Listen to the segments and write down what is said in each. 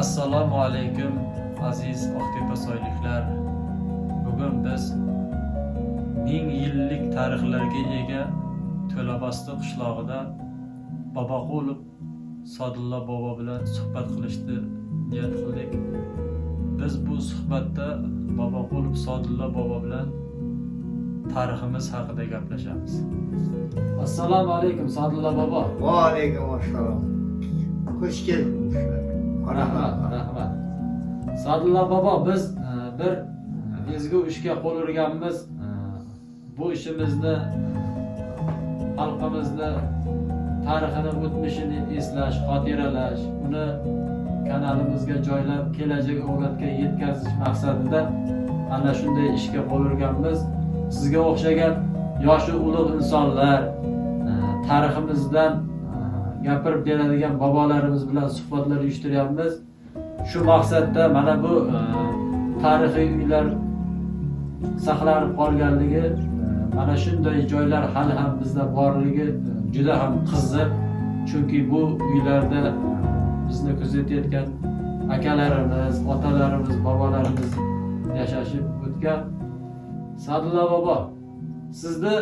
Assalomu alaykum aziz Oqtepa soyliklar. Bugun biz 1000 yillik tarixlarga ega To'labasti qishlog'ida Boboqulov Sodullo bobo bilan suhbat qilishni niyat qildik. Biz bu suhbatda Boboqulov Sodullo bobo bilan tariximiz haqida gaplashamiz. Assalomu alaykum Sodullo bobo. Va alaykum assalom. Xush keldingizlar. Rahmat. Sodullo bobo, biz bir ezgu ishga qo'l urganmiz. Bu ishimizni xalqimizni tarixini, o'tmishini eslash, xotiralash, uni kanalimizga joylab, kelajak avlodga yetkazish maqsadida ana shunday ishga qo'l urganmiz. Sizga o'xshagan yoshi ulug' insonlar, tariximizdan gapirib beradigan bobolarimiz bilan suhbatlar uyushtiryapmiz. Shu maqsadda mana bu tarixiy uylar saqlanib qolganligi, mana shunday joylar hali ham bizda borligi juda ham qiziq. Chunki bu uylarda bizni kuzatayotgan akalarimiz, otalarimiz, bobolarimiz yashashib o'tgan. Sodullo bobo, sizni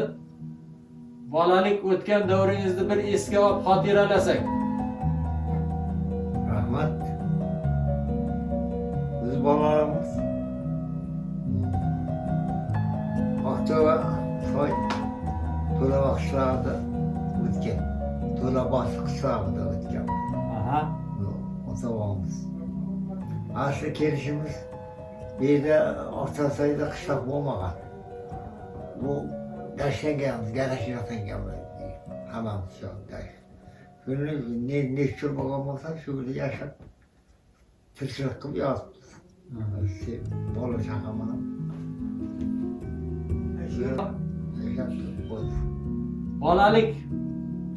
bolalik o'tgan davringizni bir esga olib xotiralasak. Rahmat. Biz bolalarimiz Oqtepa soy To'labasti o'tgan. To'labasti qishlog'ida o'tgan. Ota-bobamiz. Asli kelishimiz bu yerda Oqtepasoyda qishloq bo'lmagan. Bu yaşlanganmiz, garajda yotganmiz. Hammamiz yo'q. Shuni necha yil bo'lgan bo'lsa, shu yerda yashab tirikchilik qilib yotibmiz. Bola chaqam bilan. Bolalik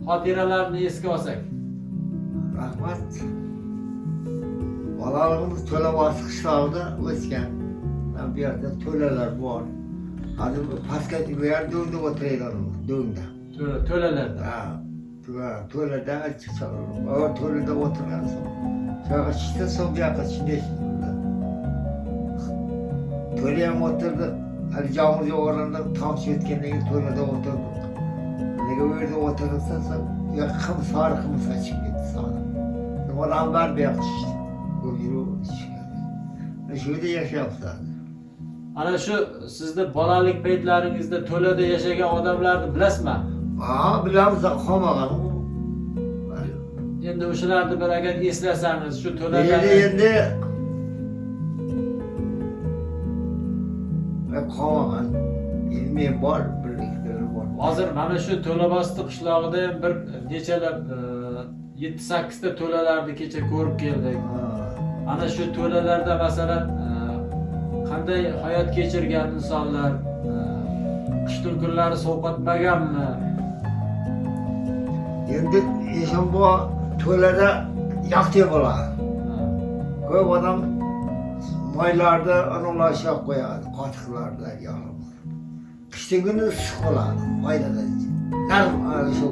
xotiralarini esga olsak. Rahmat. Bolaligimiz To'labasti qishlog'ida o'sgan. Bu yerda to'lalar bor. Hadi pastga bir yer döndü oturaydı döndü. Tölelerden. Ha, töleden çıkıyor. O tölede oturan son. Sonra çıktı son bir yakın şimdi. Töleye oturdu. Hadi camımızı oranda tam etkenliği tölede oturduk. Ne böyle oturursa yakın sarıkımız açık gitti sana. Oradan var bir yakın işte. Bu yürü çıkıyor. Şöyle yaşayapsa. Ana shu sizni bolalik paytlaringizda to'lada yashagan odamlarni bilasizmi? Ha, bilamiz, qolmagan. Endi o'shalarni bir agar eslasangiz, shu to'lalarni Endi qolmagan. Men bor, birliklar bor. hozir mana shu To'labasti qishlog'ida ham bir nechalab 7-8 ta to'lalarni kecha ko'rib keldik. Ana shu to'lalarda masalan qanday hayot kechirgan insonlar, qishning kunlari sovqotmaganmi? Endi eşim bu to'lada yaqti bo'ladi. Ko'p odam moylarda anolar shoq qo'yadi, qotiqlarda yog'ib. Qishning kuni issiq bo'ladi, moylada. Narm shu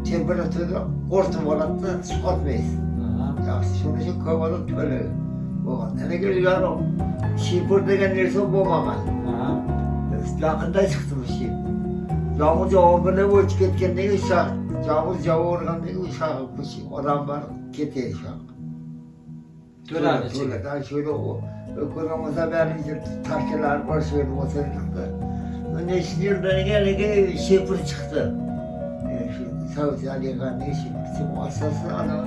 temperatura o'rta bo'ladi, siqotmaysiz. Yaxshi, shuning uchun ko'p odam to'lada bo'lgan. Nega ilgari shipur degan narsa bo'lmagan. Yaqinda chiqdi bu ship. Yağmur javobini o'chib ketgandan keyin yağmur javob ushag'i kuchi odam bor ketadi shu. To'ladi. Shöyle o ko'ramasa bari tashlar bor shöyle o'tirdi. Mana shu yerdan kelgan shipur chiqdi. Shu Saudiyaga ne shipur asosi ana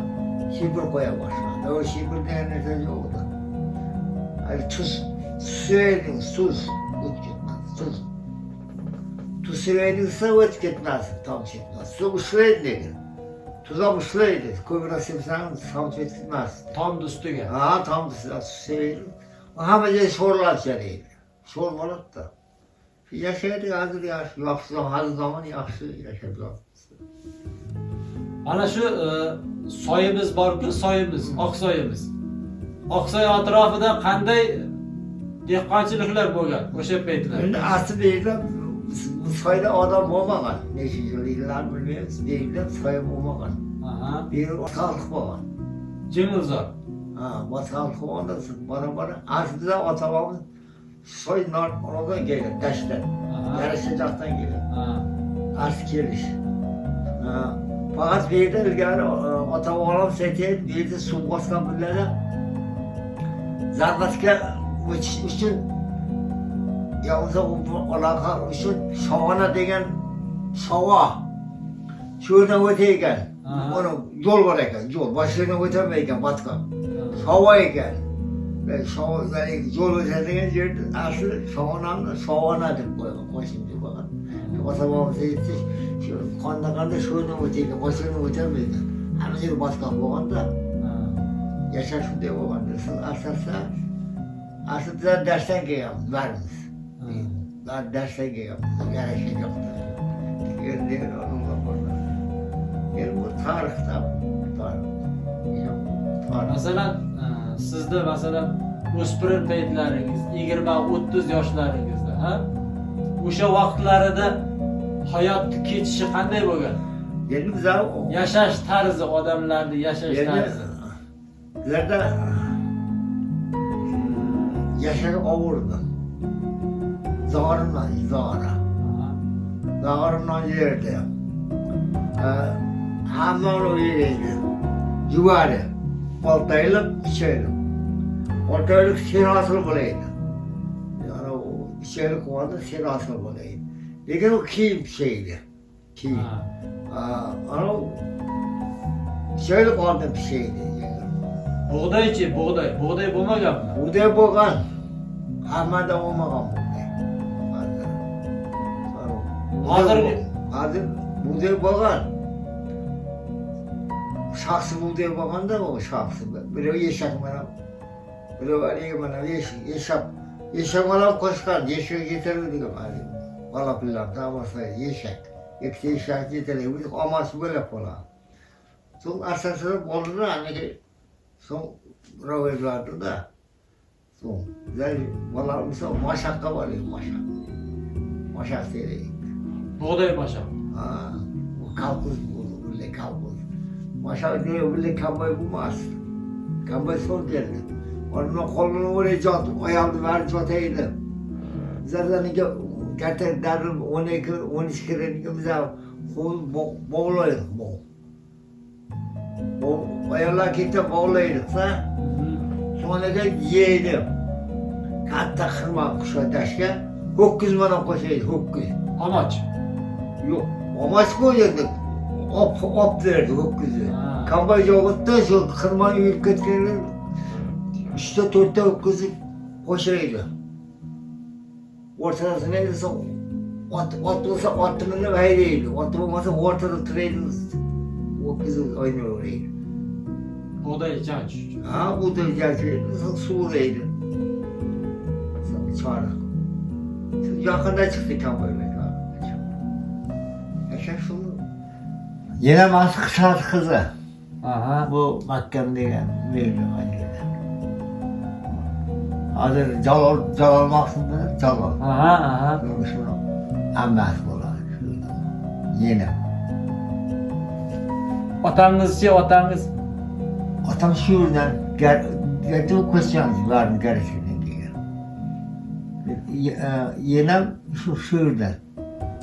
shipur qo'ya boshladi. O shipur degan narsa yo'q. Tuz, tuz o'tkazmas, tuz. Tuz sevdiğinse o'tkazmas, tam çıkmaz. Su uşlayın dedim. Tuzak usluydu. Koyuna simsen samt etmez. Tom ustiga. Ha tam usluydu. Ama şey sorular içeriydi. Sormalık da. Yaşaydı hazır yaş. Yaxşı her zaman yaxşı yaşadılar. Ana shu soyimiz borku, soyimiz, Oqsoyimiz. Oqsoy atrofida qanday dehqonchiliklar bo'lgan o'sha paytlar? Endi asli deyilib, bu soyda odam bo'lmagan. Necha yillar bilmaymiz. Deyilib, soy bo'lmagan. Aha. Bir otalık bo'lgan. Jingilzor. Ha, otalık bo'lganda bora aslida otalarimiz soy oradan geldi, taştan. Aha. Yarışacaktan geldi. Ha. Az geliş. Fakat bir de ilgili otalarım seti bir de su baskan birileri Zarbatka için yalnız alaka için şavana degen şava şuradan öteyken onu yol var eken yol başlarına ötemeyken batka şava eken ve şava yani yol öteyken yerde aslı şavana deyip koysun bakın. O zaman seyirci kanda şuradan öteyken başlarına ötemeyken hemen yeri batka boğanda yaşar şu diye babandasın, aslında dersten geliyorum, vermiş. Ben dersten geliyorum, yarışacaktım. Yerleri onunla burada. Yer bu tarihte, Masalan, sizde masalan o'spirin paytlaringiz, 20-30 yoshlaringizda, ha? O'sha vaqtlarida hayotni kechishi qanday bo'lgan? Endi bizlar Yashash tarzi, odamlarning yashash tarzi. Bizlarda yaşar avurdu. Zağırından yerde. Hemen o yereydi. Yuvarı. Baltaylık içeri. Baltaylık sirasıl bulaydı. Yani o içeri kovada sirasıl bulaydı. Lakin o kim şeydi. Kim. Ama şöyle kaldı bir şeydi. Buğdaychi, buğday bo'lmaganmi? Buğday bo'lgan. Hammada bo'lmagan buğday. Hozir buğday bo'lgan. Shaxsiy buğday bo'lganda o shaxsiy. Birov eshak bilan, birov haligi mana eshak bilan qo'shgan, eshak yetarligiga ma'lum. Bola pullar tamasa eshak. Ikkita eshak yetarli, omasi bo'lib qoladi. So'ng asosida bolalar aniga so'ng ro'ylardi da. So'ng bolalar misol mashaqqa boradi, mashaq deydi. Buğday mashaq. Ha, bu kalkuz bo'ldi, kalkuz. Mashaq deydi, bu kambay bo'lmas. Kambay so'ng keldi. Onun qo'lini o'rib jot, oyoqni bari jotaydi. Bizlarga katta darib 12 kirga bizlar qo'l bog'laydi. Ayollar ketib bog'laydi-sa, so'ngra yeydi. Katta xirma qushotashga ho'kiz bilan qo'shaydi, ho'kiz. Omoch. Yo'q, omoch qo'ydi. Op berdi ho'kizni. Kambay jog'itda shu xirma yurib ketganlar 3-4 ho'kizni qo'shaydi. O'rtasini esa ot bo'lsa otni minib haydaydi. Ot bo'lmasa o'rtada turaydi. Ho'kiz o'ynaveradi. Buğday janch. Ha, buğday janch suvlaydi. Chorak. Yaqinda chiqdi kambaylar. Yaşar şunu. Yine Mansık Saat kızı. Aha. Bu Makkem degan verdi ailede. Hazır Jalol maqsımda Jalol. Aha. Şunu ammas bo'ladi. Yine. Otangizchi, otangiz Otam shu yerdan gerçi ko'chamiz varmi garajdan degan. Yenam shu yerdan.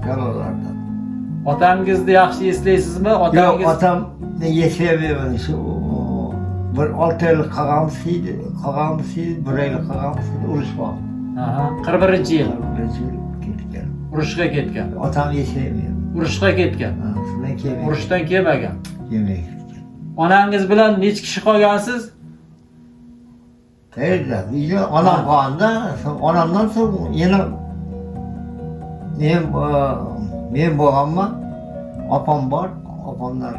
Jalollardan. otangizni yaxshi eslaysizmi? Yo'q, otam yashayvermadi shu bir 6 oylik qog'amiz edi, 1 oylik qog'amiz urush vaqti. Aha, 41-yil Ketgan. urushga ketgan. Otam yashayverdi. Urushga ketgan. Shundan keyin Urushdan kelmagan. kelmaydi. Onangiz bilan necha kishi qolgansiz? Qayerda? Uyda onam qolganda, onamdan so'ng yana men bo'lganman, opam bor, opamlar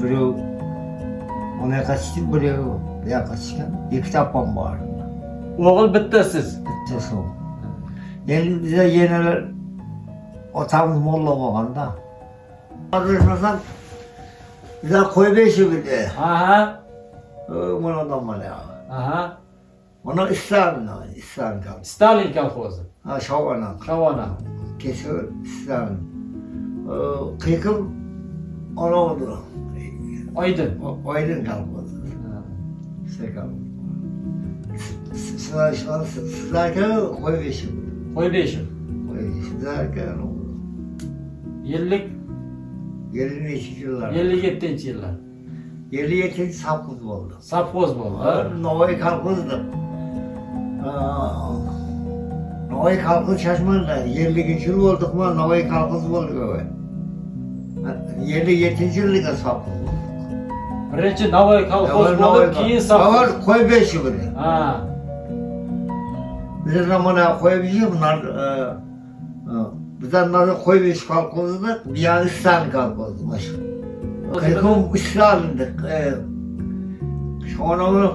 Birov ona yoqqa chiqib, birov bu yoqqa chiqqan. Ikkita opam bor. O'g'il bitta siz. Bitta so'm. Endi biza yenalar otamiz molla bo'lganda. Hozirmasan biza qo'y beshigida. Aha. Mana mana. Aha. Mana Islam kaldı. Stalin kolxozi. Ha Şavana. Shavona. Kesir İslam. Kıyıkım ona oldu. Oydin. Aydın kalmadı. İşte kalmadı. Sizlerken koy beşim. Qo'y beshik. Koy beşim. Sizlerken oldu. Yillik 52 yıllar. 57-yillar. 57 sapkız oldu. Savxoz bo'ldi. Novay kalkızdı. Novay kalkız şaşmadı. 52 yıl olduk mu Novay kalkız oldu böyle. 57 yıllık sapkız oldu. Birinchi Navoiy kolxoz bo'lib, keyin savxoz. Avval koy beşi biri. Ha. Bize zamana koy beşi bunlar bizden nazar koy beşi kalkızdı. Bir yan İslam kalkızdı. Kıyıkım İslam'dık. Sonra onu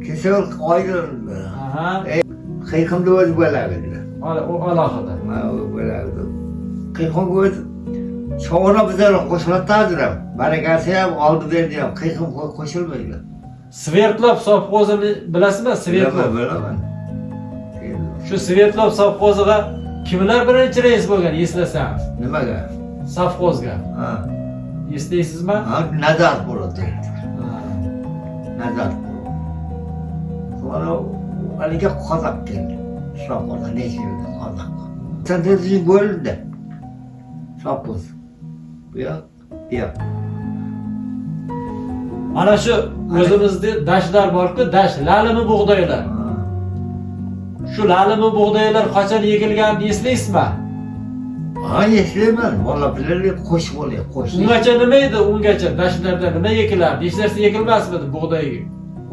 keser aydındı. Aha. Kıyıkım da öz böyle verdi. O alohida. Böyle verdi. Kıyıkım öz sonra bize koşulattadılar. Berekası hem aldı verdi hem kıyıkım koşulmaydı. Svetlov savxozini bilasizmi? Svetlov. Bilaman. Shu Svetlov savxoziga kimlar birinchi rais bo'lgan, eslasangiz? Nimaga? Savxozga. Ha. Eslaysizmi? Ha, Nazar bo'ladi. Ha. Nazar bo'ladi. Sonra haligi qozoq keldi. Savxozda necha yil qozoq. Sandirji bo'ldi. Savxoz. Bu yoq. Mana shu o'zimizda dashlar bor-ku, dash, lalimi bug'doylar. Shu lalimi bug'doylar qachon ekilganini eslaysizmi? Ha, eslayman. Valla bilarli qo'sh bo'ladi, qo'sh. Ungacha nima edi? Ungacha dashlarda nima ekilardi? Hech narsa ekilmasmidi bug'doyga?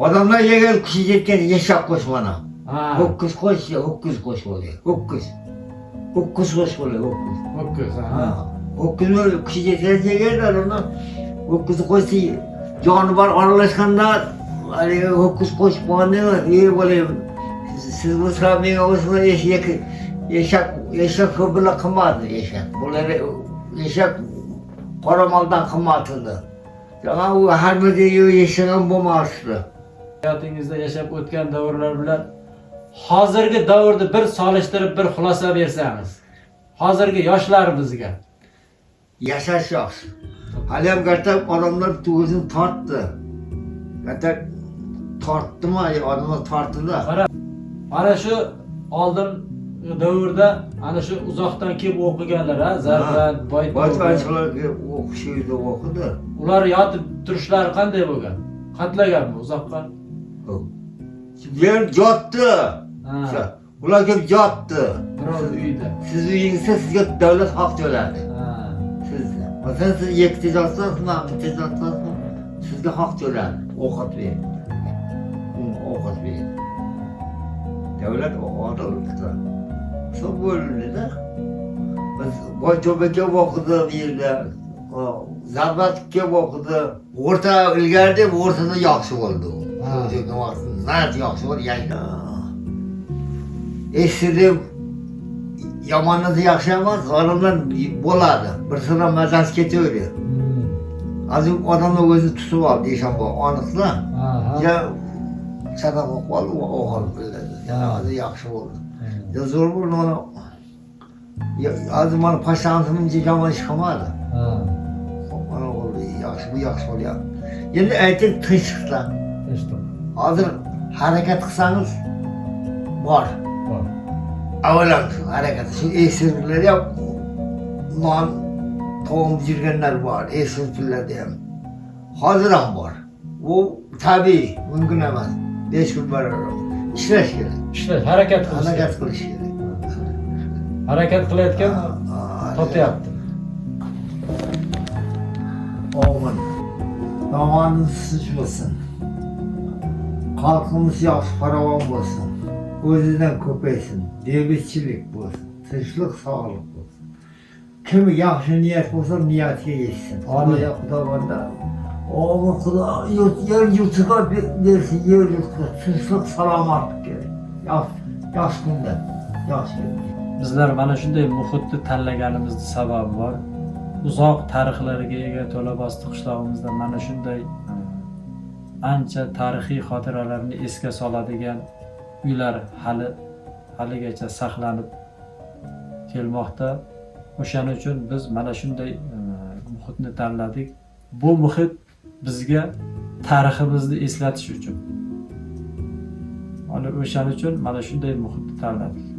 Odamlar yegan kishi yetgan eshak qo'sh mana. Ha. Ho'kiz qo'sh bo'ladi. Ho'kiz qo'sh bo'ladi, ho'kiz. Ho'kiz, ha. Ha. Ho'kiz kishi yetgan yeganlar uni ho'kiz qo'shdi. Jonivor aralashganda haligi ho'kiz qo'shib qo'yganda, bo'ladi. Siz bo'lsa menga o'sma eshak ko'p bilan qimmatdi eshak. Bular eshak qoramoldan qimmat edi. Yana u har bir yashagan bo'lmasdi. Hayotingizda yashab o'tgan davrlar bilan hozirgi davrni bir solishtirib bir xulosa bersangiz. Hozirgi yoshlarimizga. Yashash yaxshi. Hali ham katta odamlar o'zini tortdi. Katta tortdimi, odamlar tortdi. Qarab, mana shu oldin davrda ana shu uzoqdan kelib o'qiganlar, ha, Zarbat, Boyto'ychilarga o'qishida o'qidi. Ular yotib turishlari qanday bo'lgan? Qatlaganmi uzoqqa? Yer jotdi. Ha. Ular kelib jotdi. Biroz uyda. Siz uyingizda sizga davlat haq to'ladi. Ha. Sizga. Masalan siz ikkita jotsangiz, bitta jotsangiz, sizga haq to'ladi. Ovqat beradi. Ovqat beradi. Davlat odatda. Shu bo'ldi-da. Biz Boyto'bekka o'qidi bu yerda. Zarbatga o'qidi. O'rta ilgarida o'rtada yaxshi bo'ldi. Nat yaxshi bo'ldi. Eshitib yomonni yaxshi emas, odamlar bo'ladi. Bir sira mazasi ketaveradi. Azim odamlar o'zi tutib oldi, eshon bu aniqda. Ya sadaqa qoldi, o'g'il biladi. Ya yaxshi bo'ldi. Ya zo'r bo'ldi mana. Azim mana pashamizning yomon ish qilmadi. Mana bo'ldi, yaxshi, bu yaxshi bo'lyapti. Endi ayting tinchlikdan. Hozir harakat qilsangiz bor. Avvalan shu harakat, shu esirliklar ham non to'g'im yurganlar bor, esirliklarda ham. Hozir ham bor. Bu tabiiy, mumkin emas. 5 kun baravar. Ishlash kerak. Ishlash, harakat qilish. Harakat qilish kerak. Harakat qilayotgan topyapti. Oğlum, zamanınız sıç olsun. Halkımız yaxşı faravan olsun. Özüden köpeysin. Devletçilik olsun. Tinchlik, sağlık olsun. kim yaxshi niyat bo'lsa niyatiga yetsin. Amin. Xudoga xudo banda. Oğlum Xudo yer yurtiga bersin, yer yurtiga tinchlik, salomatlik bersin. Yaxshi kunda, yaxshi kunda. Bizlar mana shunday muhitni tanlaganimizning sababi bor. Uzoq tarixlarga ega To'labosdi qishlog'imizda mana shunday ancha tarixiy xotiralarni esga soladigan uylar haligacha saqlanib kelmoqda. O'shaning uchun biz mana shunday muhitni tanladik. Bu muhit bizga tariximizni eslatish uchun. O'shaning uchun mana shunday muhitni tanladik.